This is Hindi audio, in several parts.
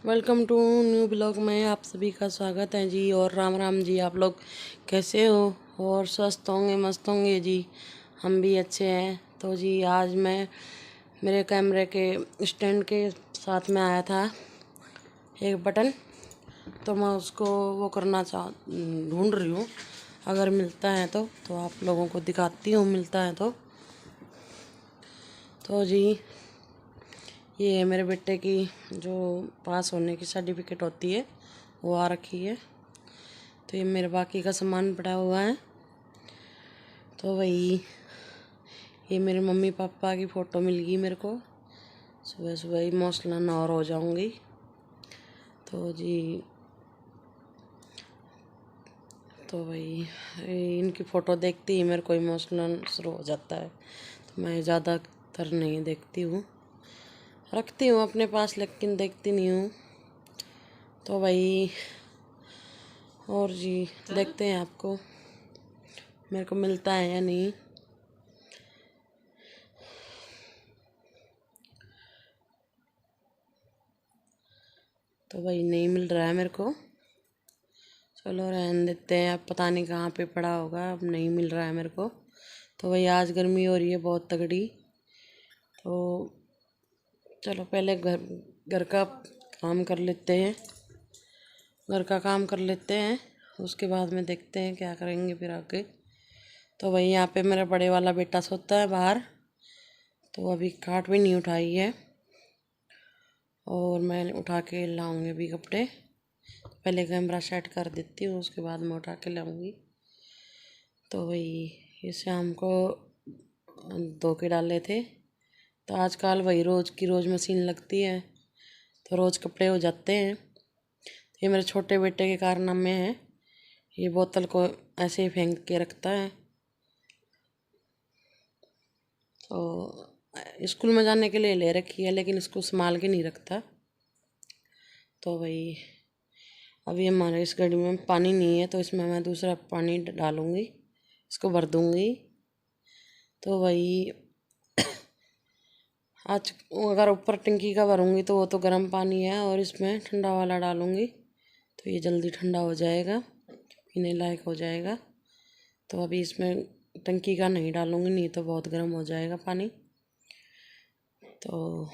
वेलकम टू न्यू ब्लॉग में आप सभी का स्वागत है जी। और राम राम जी। आप लोग कैसे हो और स्वस्थ होंगे, मस्त होंगे जी। हम भी अच्छे हैं। तो जी आज मैं मेरे कैमरे के स्टैंड के साथ में आया था एक बटन, तो मैं उसको वो करना ढूंढ रही हूँ। अगर मिलता है तो आप लोगों को दिखाती हूँ, मिलता है तो जी ये है मेरे बेटे की जो पास होने की सर्टिफिकेट होती है, वो आ रखी है। तो ये मेरे बाकी का सामान पड़ा हुआ है। तो वही ये मेरे मम्मी पापा की फ़ोटो मिल गई मेरे को। सुबह सुबह ही मौसलन और हो जाऊंगी। तो जी तो वही इनकी फ़ोटो देखती ही मेरे को इमोशनल शुरू हो जाता है। तो मैं ज़्यादातर नहीं देखती हूँ, रखती हूँ अपने पास लेकिन देखती नहीं हूँ। तो वही और जी देखते हैं आपको मेरे को मिलता है या नहीं। तो वही नहीं मिल रहा है मेरे को। चलो रहने देते हैं, अब पता नहीं कहाँ पे पड़ा होगा, अब नहीं मिल रहा है मेरे को। तो वही आज गर्मी हो रही है बहुत तगड़ी। तो चलो पहले घर घर का काम कर लेते हैं, घर का काम कर लेते हैं, उसके बाद में देखते हैं क्या करेंगे फिर आगे। तो वही यहाँ पे मेरा बड़े वाला बेटा सोता है बाहर, तो अभी खाट भी नहीं उठाई है और मैं उठा के लाऊंगी अभी कपड़े। पहले कैमरा सेट कर देती हूँ, उसके बाद मैं उठा के लाऊंगी। तो वही ये शाम को धो के डाले थे। तो आजकल वही रोज़ की रोज़ मशीन लगती है, तो रोज़ कपड़े हो जाते हैं। तो ये मेरे छोटे बेटे के कारनामे हैं। ये बोतल को ऐसे ही फेंक के रखता है। तो स्कूल में जाने के लिए ले रखी है लेकिन इसको संभाल के नहीं रखता। तो वही अभी हमारे इस गाड़ी में पानी नहीं है, तो इसमें मैं दूसरा पानी डालूँगी, इसको भर दूँगी। तो वही आज अगर ऊपर टंकी का भरूँगी तो वो तो गर्म पानी है और इसमें ठंडा वाला डालूँगी, तो ये जल्दी ठंडा हो जाएगा, पीने लायक हो जाएगा। तो अभी इसमें टंकी का नहीं डालूँगी, नहीं तो बहुत गर्म हो जाएगा पानी। तो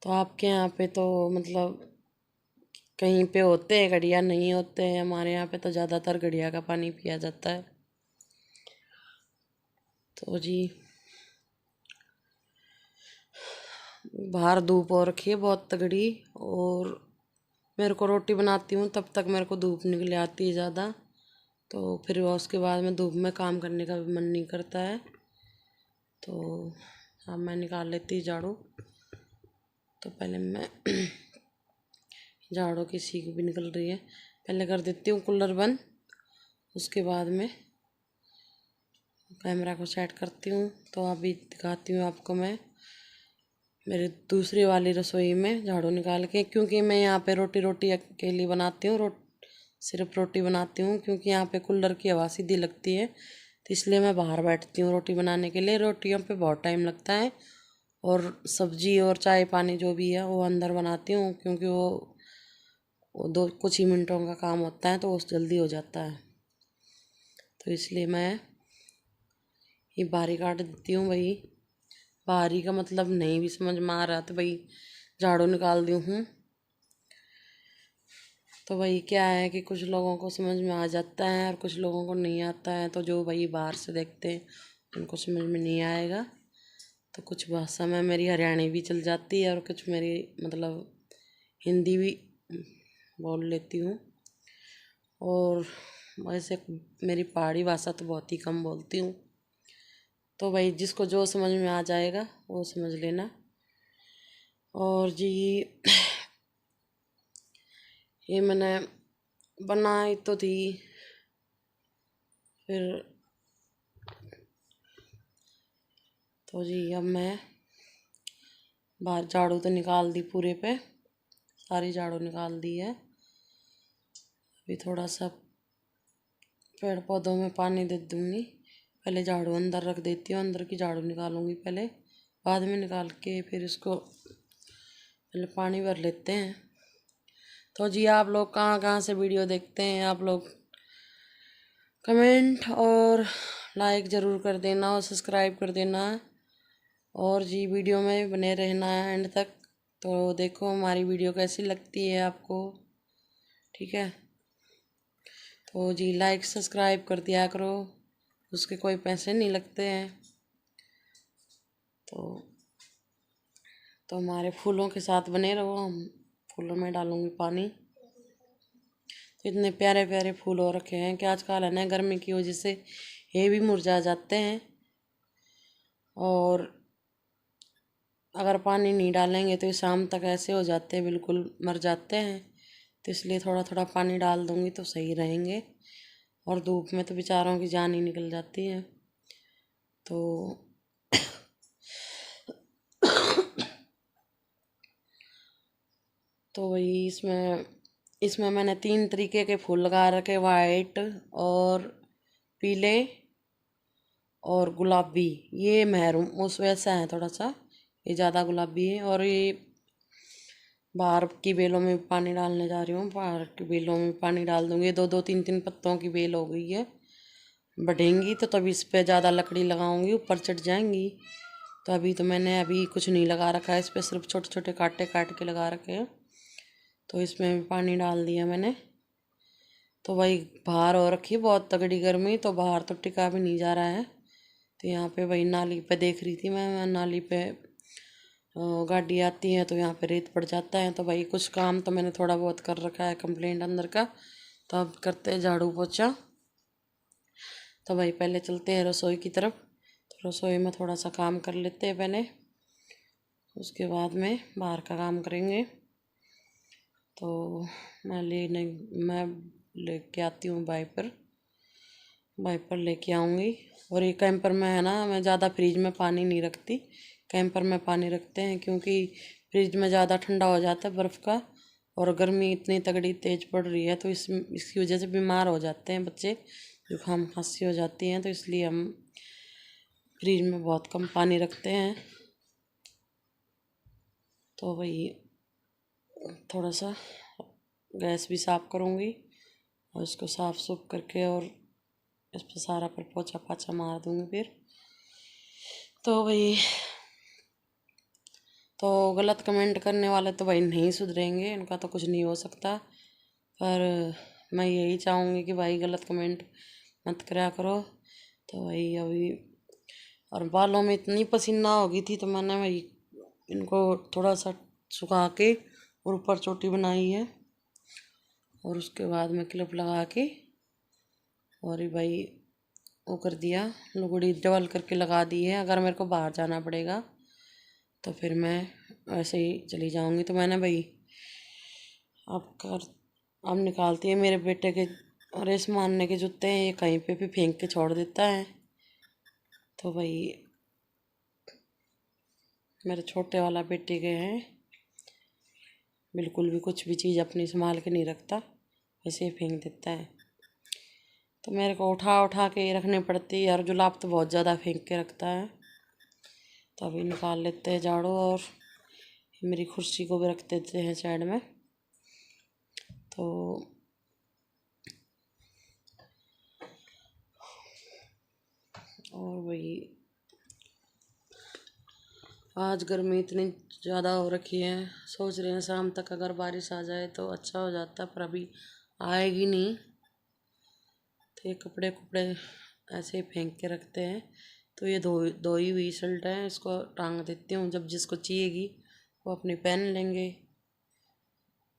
आपके यहाँ पे तो मतलब कहीं पे होते हैं गड़िया, नहीं होते हैं। हमारे यहाँ पे तो ज़्यादातर गड़िया का पानी पिया जाता है। तो जी बाहर धूप हो रखी है बहुत तगड़ी, और मेरे को रोटी बनाती हूँ तब तक मेरे को धूप निकल आती है ज़्यादा। तो फिर उसके बाद में धूप में काम करने का भी मन नहीं करता है। तो अब मैं निकाल लेती झाड़ू। तो पहले मैं झाड़ू की सीख भी निकल रही है, पहले कर देती हूँ कूलर बंद, उसके बाद में कैमरा को सेट करती हूँ। तो अभी दिखाती हूँ आपको मैं मेरे दूसरी वाली रसोई में झाड़ू निकाल के, क्योंकि मैं यहाँ पे रोटी अकेली बनाती हूँ, सिर्फ रोटी बनाती हूँ, क्योंकि यहाँ पे कूलर की हवा सीधी लगती है। तो इसलिए मैं बाहर बैठती हूँ रोटी बनाने के लिए। रोटियों पे बहुत टाइम लगता है, और सब्जी और चाय पानी जो भी है वो अंदर बनाती हूँ, क्योंकि वो दो कुछ ही मिनटों का काम होता है, तो वो जल्दी हो जाता है। तो इसलिए मैं ये बाहरी काट देती हूँ। वही बाहरी का मतलब नहीं भी समझ में आ रहा तो भाई झाड़ू निकाल दी हूँ। तो वही क्या है कि कुछ लोगों को समझ में आ जाता है और कुछ लोगों को नहीं आता है। तो जो भाई बाहर से देखते हैं उनको समझ में नहीं आएगा। तो कुछ भाषा में मेरी हरियाणी भी चल जाती है और कुछ मेरी मतलब हिंदी भी बोल लेती हूँ। और वैसे मेरी पहाड़ी भाषा तो बहुत ही कम बोलती हूँ। तो भाई जिसको जो समझ में आ जाएगा वो समझ लेना। और जी ये मैंने बनाई तो थी, फिर तो जी अब मैं बाहर झाड़ू तो निकाल दी पूरे पे, सारी झाड़ू निकाल दी है। अभी थोड़ा सा पेड़ पौधों में पानी दे दूँगी, पहले झाड़ू अंदर रख देती हूँ, अंदर की झाड़ू निकालूंगी पहले, बाद में निकाल के फिर इसको पहले पानी भर लेते हैं। तो जी आप लोग कहाँ कहाँ से वीडियो देखते हैं, आप लोग कमेंट और लाइक ज़रूर कर देना और सब्सक्राइब कर देना, और जी वीडियो में बने रहना है एंड तक। तो देखो हमारी वीडियो कैसी लगती है आपको, ठीक है। तो जी लाइक सब्सक्राइब कर दिया करो, उसके कोई पैसे नहीं लगते हैं। तो हमारे फूलों के साथ बने रहो, हम फूलों में डालूंगी पानी। तो इतने प्यारे प्यारे फूल हो रखे हैं कि आजकल है ना गर्मी की वजह से ये भी मुरझा जाते हैं, और अगर पानी नहीं डालेंगे तो ये शाम तक ऐसे हो जाते हैं, बिल्कुल मर जाते हैं। तो इसलिए थोड़ा थोड़ा पानी डाल दूंगी तो सही रहेंगे, और धूप में तो बेचारों की जान ही निकल जाती है। तो वही इसमें मैंने 3 तरीके के फूल लगा रखे, वाइट और पीले और गुलाबी। ये महरून उस वैसा है थोड़ा सा, ये ज़्यादा गुलाबी है। और ये बाहर की बेलों में पानी डालने जा रही हूँ, बाहर की बेलों में पानी डाल दूँगी। 2-2 3-3 पत्तों की बेल हो गई है, बढ़ेंगी तो तभी इस पर ज़्यादा लकड़ी लगाऊंगी, ऊपर चढ़ जाएंगी। तो मैंने अभी कुछ नहीं लगा रखा है, इस पर सिर्फ छोटे छोटे कांटे काट के लगा रखे हैं। तो इसमें भी पानी डाल दिया मैंने। तो वही बाहर हो रखी है बहुत तगड़ी गर्मी, तो बाहर तो टिका भी नहीं जा रहा है। तो यहाँ पे वही नाली पे देख रही थी मैं नाली पे गाड़ी आती है तो यहाँ पे रेत पड़ जाता है। तो भाई कुछ काम तो मैंने थोड़ा बहुत कर रखा है कंप्लेंट अंदर का, तो अब करते हैं झाड़ू पोछा। तो भाई पहले चलते हैं रसोई की तरफ। तो रसोई में थोड़ा सा काम कर लेते हैं पहले, उसके बाद में बाहर का काम करेंगे। तो मैं लेके आती हूँ वाइपर लेके आऊँगी। और ये कैंपर में है ना, मैं ज़्यादा फ्रिज में पानी नहीं रखती, कैंपर में पानी रखते हैं, क्योंकि फ्रिज में ज़्यादा ठंडा हो जाता है बर्फ़ का, और गर्मी इतनी तगड़ी तेज़ पड़ रही है तो इसकी वजह से बीमार हो जाते हैं बच्चे, जुकाम खांसी हो जाती हैं। तो इसलिए हम फ्रिज में बहुत कम पानी रखते हैं। तो वही थोड़ा सा गैस भी साफ़ करूँगी, और इसको साफ़ सूफ करके और इस पर सारा पर पोछा पाछा मार दूँगी फिर। तो वही तो गलत कमेंट करने वाले तो भाई नहीं सुधरेंगे, इनका तो कुछ नहीं हो सकता। पर मैं यही चाहूँगी कि भाई गलत कमेंट मत करा करो। तो भाई अभी और बालों में इतनी पसीना हो गई थी, तो मैंने भाई इनको थोड़ा सा सुखा के और ऊपर चोटी बनाई है, और उसके बाद में क्लिप लगा के और भाई वो कर दिया, लुगड़ी डबल करके लगा दी है। अगर मेरे को बाहर जाना पड़ेगा तो फिर मैं ऐसे ही चली जाऊंगी। तो मैंने भाई अब निकालती है मेरे बेटे के रेस मारने के जूते हैं, ये कहीं पे भी फेंक के छोड़ देता है। तो भाई मेरे छोटे वाला बेटे के हैं, बिल्कुल भी कुछ भी चीज़ अपनी संभाल के नहीं रखता, ऐसे ही फेंक देता है। तो मेरे को उठा उठा के रखने पड़ती है, और जुलाब तो बहुत ज़्यादा फेंक के रखता है। तो अभी निकाल लेते हैं झाड़ू, और मेरी कुर्सी को भी रख देते हैं साइड में। तो और वही आज गर्मी इतनी ज़्यादा हो रखी है, सोच रहे हैं शाम तक अगर बारिश आ जाए तो अच्छा हो जाता, पर अभी आएगी नहीं। तो ये कपड़े ऐसे ही फेंक के रखते हैं। तो ये धोई हुई शर्ट है, इसको टांग देती हूँ, जब जिसको चाहिएगी वो अपनी पहन लेंगे।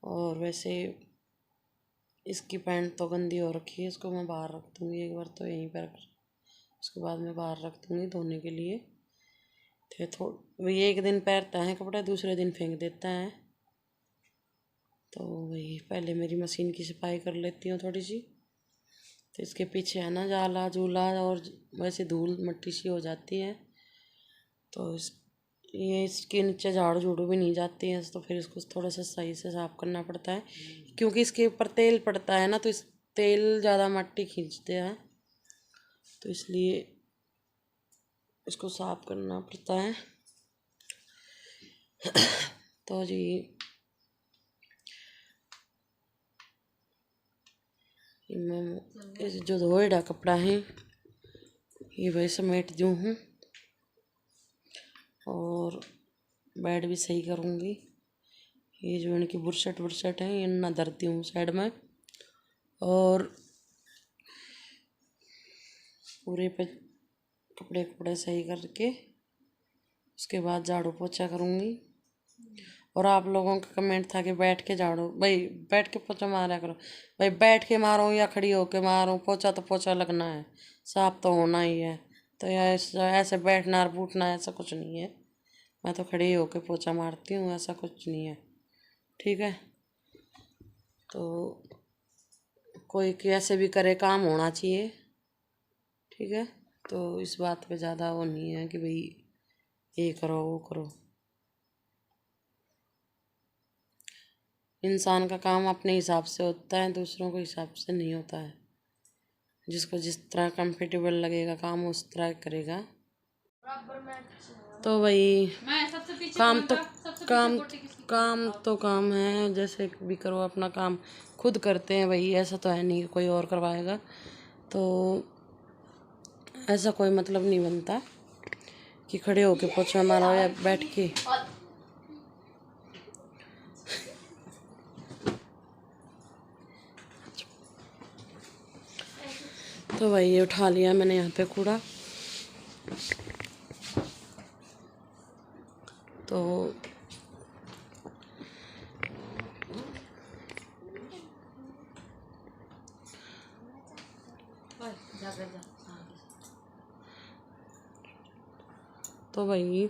और वैसे इसकी पैंट तो गंदी हो रखी है, इसको मैं बाहर रख दूँगी एक बार, तो यहीं पर उसके बाद में बाहर रख दूँगी धोने के लिए। तो वही एक दिन पहनता है कपड़े, दूसरे दिन फेंक देता है। तो वही पहले मेरी मशीन की सफाई कर लेती हूँ थोड़ी सी। तो इसके पीछे है ना जाला जूला, और वैसे धूल मिट्टी सी हो जाती है, तो ये इसके नीचे झाड़ू झूड़ू भी नहीं जाती है। तो फिर इसको थोड़ा सा सही से साफ़ करना पड़ता है, क्योंकि इसके ऊपर तेल पड़ता है ना, तो इस तेल ज़्यादा मिट्टी खींचते हैं, तो इसलिए इसको साफ़ करना पड़ता है। तो जी मैं जो धोएड़ा कपड़ा है ये वही समेट दूँ हूँ और बेड भी सही करूँगी। ये जो इनकी बुरशट वुरशट है ये ना धरती हूँ साइड में और पूरे पे कपड़े कपड़े सही करके उसके बाद झाड़ू पोछा करूँगी। और आप लोगों का कमेंट था कि बैठ के झाड़ू, भाई बैठ के पोछा मारा करो। भाई बैठ के मारो या खड़ी होके मारो, पोछा तो पोछा लगना है, साफ तो होना ही है। तो ऐसे बैठना और बूटना ऐसा कुछ नहीं है। मैं तो खड़ी होके पोछा मारती हूँ, ऐसा कुछ नहीं है। ठीक है, तो कोई कैसे भी करे काम होना चाहिए। ठीक है, तो इस बात पे ज़्यादा वो नहीं है कि भाई ये करो वो करो। इंसान का काम अपने हिसाब से होता है, दूसरों के हिसाब से नहीं होता है। जिसको जिस तरह कंफर्टेबल लगेगा काम उस तरह करेगा। तो वही काम तो काम है, जैसे भी करो अपना काम खुद करते हैं भाई, ऐसा तो है नहीं कि कोई और करवाएगा। तो ऐसा कोई मतलब नहीं बनता कि खड़े होके पोछा मारो या बैठ के। तो भाई ये उठा लिया मैंने यहाँ पे कूड़ा। तो भाई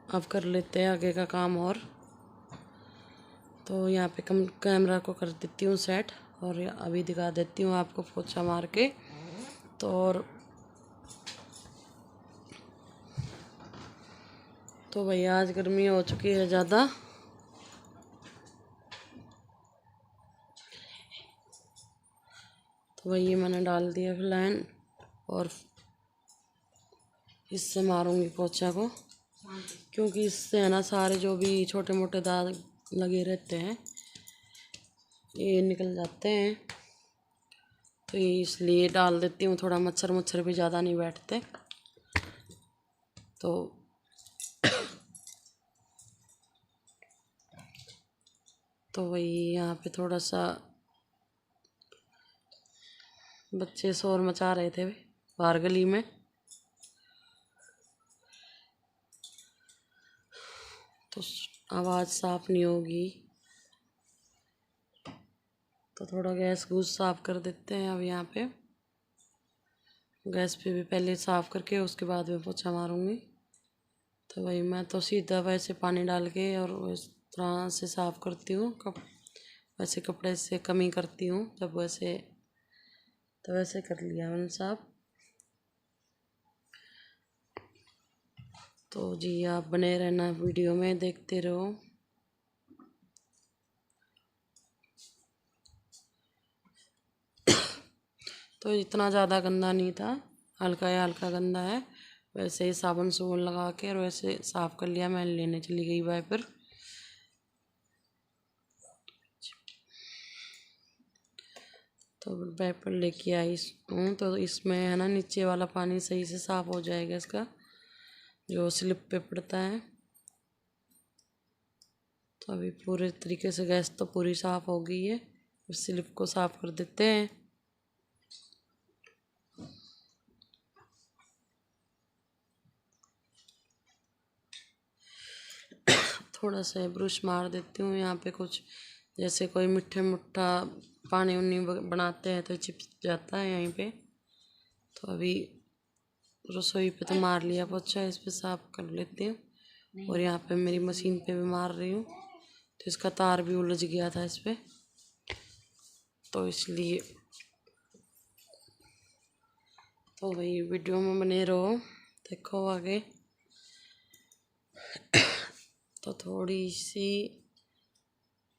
अब कर लेते हैं आगे का काम। और तो यहाँ पे कैमरा को कर देती हूँ सेट और अभी दिखा देती हूँ आपको पोछा मार के। तो भाई आज गर्मी हो चुकी है ज़्यादा। तो भाई ये मैंने डाल दिया फिलहाल और इससे मारूंगी पोछा को, क्योंकि इससे है ना सारे जो भी छोटे मोटे दाग लगे रहते हैं ये निकल जाते हैं। तो ये इसलिए डाल देती हूँ, थोड़ा मच्छर भी ज़्यादा नहीं बैठते। तो वही यहाँ पे थोड़ा सा बच्चे शोर मचा रहे थे बाहर गली में। तो आवाज़ साफ नहीं होगी, तो थोड़ा गैस गूस साफ कर देते हैं। अब यहाँ पे गैस पे भी पहले साफ करके उसके बाद में पोछा मारूंगी। तो भाई मैं तो सीधा वैसे पानी डाल के और इस तरह से साफ करती हूँ। वैसे कपड़े से कमी करती हूँ जब वैसे, तो वैसे कर लिया मैंने साफ। तो जी आप बने रहना वीडियो में, देखते रहो। तो इतना ज़्यादा गंदा नहीं था, हल्का या हल्का गंदा है। वैसे ही साबुन सूबुन लगा के और वैसे साफ़ कर लिया। मैं लेने चली गई वाइपर। तो वाइपर लेके आई हूँ, तो इसमें है ना नीचे वाला पानी सही से साफ़ हो जाएगा, इसका जो स्लिप पे पड़ता है। तो अभी पूरे तरीके से गैस तो पूरी साफ़ हो गई है, उस स्लिप को साफ़ कर देते हैं। थोड़ा सा ब्रश मार देती हूँ यहाँ पे, कुछ जैसे कोई मिठा पानी उनी बनाते हैं तो चिपक जाता है यहीं पे। तो अभी रसोई पे तो मार लिया पोछा, इस पे साफ कर लेती हूँ। और यहाँ पे मेरी मशीन पे भी मार रही हूँ, तो इसका तार भी उलझ गया था इस पे, तो इसलिए। तो वही वीडियो में बने रहो, देखो आगे। तो थोड़ी सी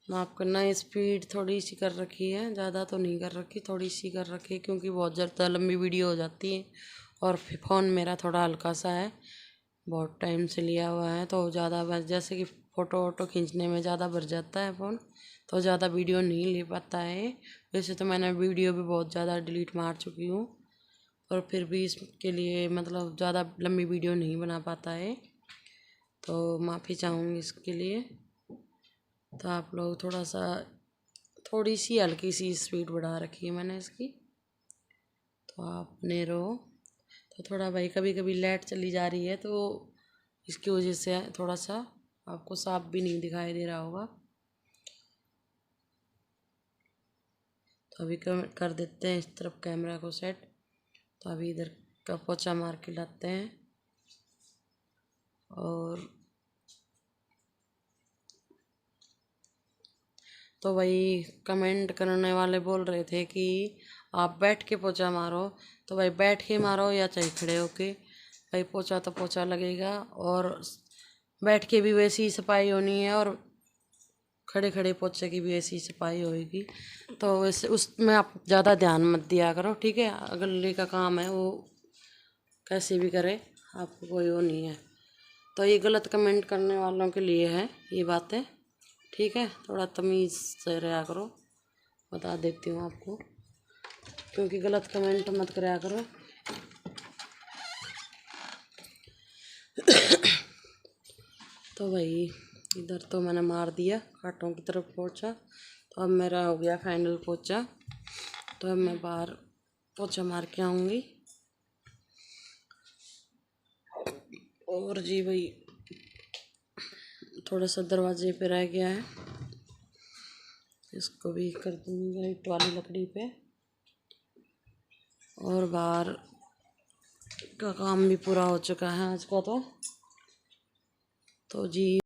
माफ़ करना, स्पीड थोड़ी सी कर रखी है, ज़्यादा तो नहीं कर रखी, थोड़ी सी कर रखी है, क्योंकि बहुत ज़्यादा लंबी वीडियो हो जाती है। और फ़ोन मेरा थोड़ा हल्का सा है, बहुत टाइम से लिया हुआ है, तो ज़्यादा जैसे कि फ़ोटो वोटो खींचने में ज़्यादा भर जाता है फ़ोन, तो ज़्यादा वीडियो नहीं ले पाता है। वैसे तो मैंने वीडियो भी बहुत ज़्यादा डिलीट मार चुकी हूँ, पर फिर भी इसके लिए मतलब ज़्यादा लंबी वीडियो नहीं बना पाता है, तो माफ़ी चाहूँगी इसके लिए। तो आप लोग थोड़ी सी हल्की सी स्पीड बढ़ा रखी है मैंने इसकी, तो आप बने रहो। तो थोड़ा भाई कभी कभी लाइट चली जा रही है, तो इसकी वजह से थोड़ा सा आपको साफ भी नहीं दिखाई दे रहा होगा। तो अभी कर देते हैं इस तरफ कैमरा को सेट। तो अभी इधर का पोछा मार के लाते हैं। और तो भाई कमेंट करने वाले बोल रहे थे कि आप बैठ के पोछा मारो, तो भाई बैठ के मारो या चाहे खड़े होके, भाई पोछा तो पोछा लगेगा। और बैठ के भी वैसी ही सफाई होनी है और खड़े खड़े पोछे की भी ऐसी सफाई होएगी। तो वैसे उसमें आप ज़्यादा ध्यान मत दिया करो, ठीक है। अगले का काम है, वो कैसे भी करे, आपको कोई वो नहीं है। तो ये गलत कमेंट करने वालों के लिए है ये बातें, ठीक है। थोड़ा तमीज़ से रहा करो, बता देती हूँ आपको, क्योंकि गलत कमेंट मत करा करो। तो भाई इधर तो मैंने मार दिया कांटों की तरफ पोछा, तो अब मेरा हो गया फाइनल पोछा। तो अब मैं बाहर पोछा मार के आऊँगी। और जी भाई थोड़ा सा दरवाजे पे रह गया है, इसको भी कर दूँगी ईंट वाली लकड़ी पे। और बाहर का काम भी पूरा हो चुका है आज का। तो जी